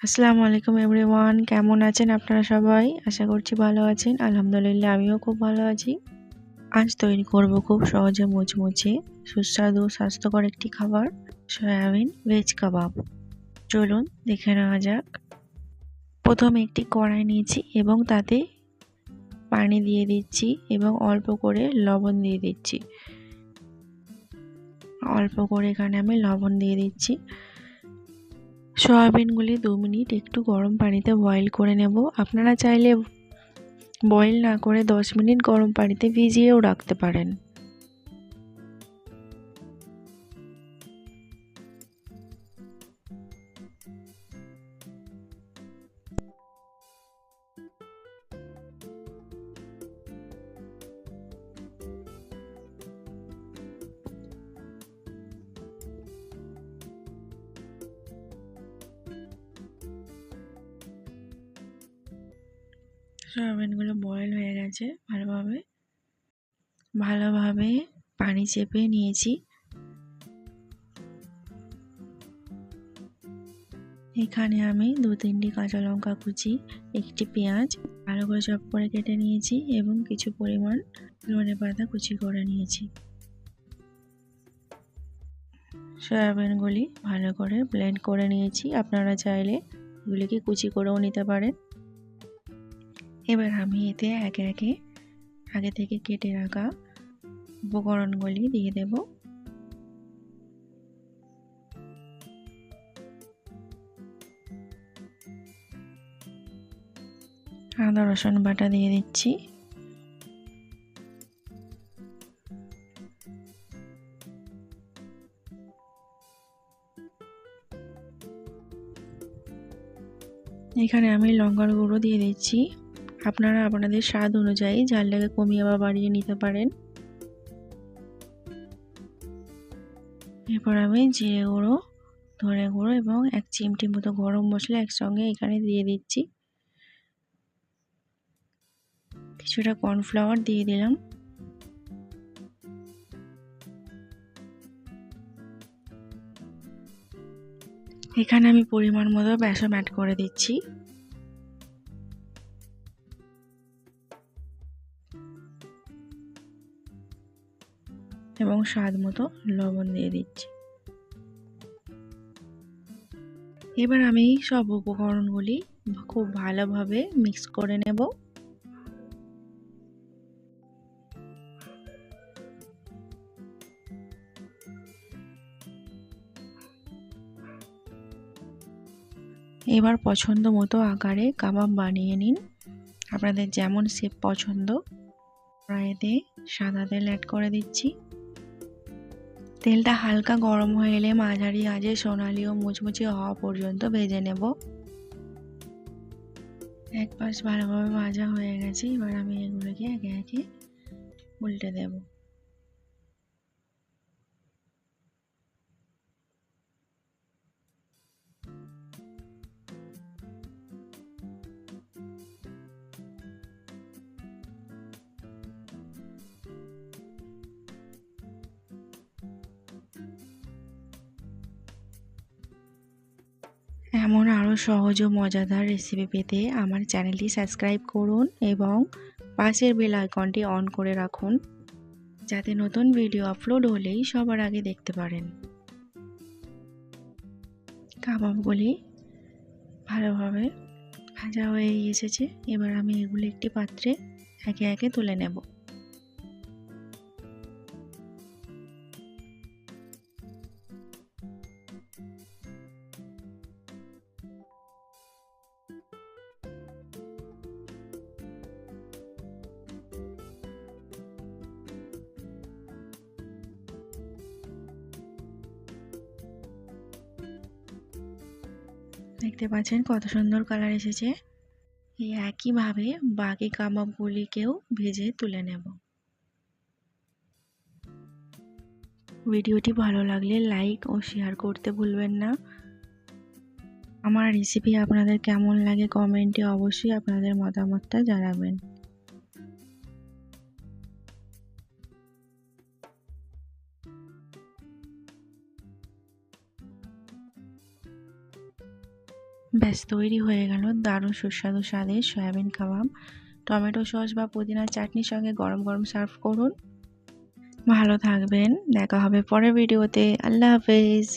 আসসালামু আলাইকুম এভরিওয়ান, কেমন আছেন আপনারা সবাই? আশা করছি ভালো আছেন। আলহামদুলিল্লাহ আমিও খুব ভালো আছি। আজ তৈরি করব খুব সহজে মুচমুচে সুস্বাদু স্বাস্থ্যকর একটি খাবার, সয়াবিন ভেজ কাবাব। চলুন দেখে নেওয়া যাক। প্রথমে একটি কড়াই নিয়েছি এবং তাতে পানি দিয়ে দিচ্ছি এবং অল্প করে লবণ দিয়ে দিচ্ছি। অল্প করে এখানে আমি লবণ দিয়ে দিচ্ছি। সয়াবিনগুলি 2 মিনিট একটু গরম পানিতে বয়েল করে নেব। আপনারা চাইলে বয়েল না করে 10 মিনিট গরম পানিতে ভিজিয়েও রাখতে পারেন। সয়াবিনগুলো বয়েল হয়ে গেছে ভালোভাবে পানি চেপে নিয়েছি। এখানে আমি 2-3টি কাঁচা লঙ্কা কুচি, একটি পেঁয়াজ ভালো করে চপ করে কেটে নিয়েছি এবং কিছু পরিমাণ ধনেপাতা কুচি করে নিয়েছি। সয়াবিনগুলি ভালো করে ব্লেন্ড করে নিয়েছি। আপনারা চাইলে এগুলিকে কুচি করেও নিতে পারেন। এবার আমি এতে একে একে আগে থেকে কেটে রাখা উপকরণগুলি দিয়ে দেব। আদা রসুন বাটা দিয়ে দিচ্ছি। এখানে আমি লঙ্কার গুঁড়ো দিয়ে দিচ্ছি। আপনারা আপনাদের স্বাদ অনুযায়ী ঝালটাকে কমিয়ে বা বাড়িয়ে নিতে পারেন। এরপর আমি জিরে গুঁড়ো, ধনে গুঁড়ো এবং 1 চিমটি মতো গরম মশলা একসঙ্গে এখানে দিয়ে দিচ্ছি। কিছুটা কর্নফ্লাওয়ার দিয়ে দিলাম। এখানে আমি পরিমাণ মতো বেসন অ্যাড করে দিচ্ছি। এবং স্বাদ মতো লবণ দিয়ে দিচ্ছি। এবার আমি সব উপকরণগুলি খুব ভালোভাবে মিক্স করে নেব। এবার পছন্দ মতো আকারে কাবাব বানিয়ে নিন। আপনাদের যেমন শেপ পছন্দ। কড়াইতে সাদা তেল অ্যাড করে দিচ্ছি। তেলটা হালকা গরম হয়ে এলে মাঝারি আঁচে সোনালি ও মুচমুচে হওয়া পর্যন্ত ভেজে নেব। এক পাশ ভালোভাবে ভাজা হয়ে গেছে। এবার আমি এগুলোকে একে একে উল্টে দেব। এমন আরও সহজ ও মজাদার রেসিপি পেতে আমার চ্যানেলটি সাবস্ক্রাইব করুন এবং পাশের বেল আইকনটি অন করে রাখুন, যাতে নতুন ভিডিও আপলোড হলেই সবার আগে দেখতে পারেন। কাবাবগুলি ভালোভাবে ভাজা হয়ে এসেছে। এবার আমি এগুলো একটি পাত্রে একে একে তুলে নেব। দেখতে পাচ্ছেন কত সুন্দর কালার এসেছে। এই একইভাবে বাকি কাবাবগুলিকেও ভেজে তুলে নেব। ভিডিওটি ভালো লাগলে লাইক ও শেয়ার করতে ভুলবেন না। আমার রেসিপি আপনাদের কেমন লাগে কমেন্টে অবশ্যই আপনাদের মতামতটা জানাবেন। ব্যাস তৈরি হয়ে গেল দারুণ সুস্বাদু স্বাদের সয়াবিন কাবাব। টমেটো সস বা পুদিনার চাটনির সঙ্গে গরম গরম সার্ভ করুন। ভালো থাকবেন, দেখা হবে পরের ভিডিওতে। আল্লাহ হাফেজ।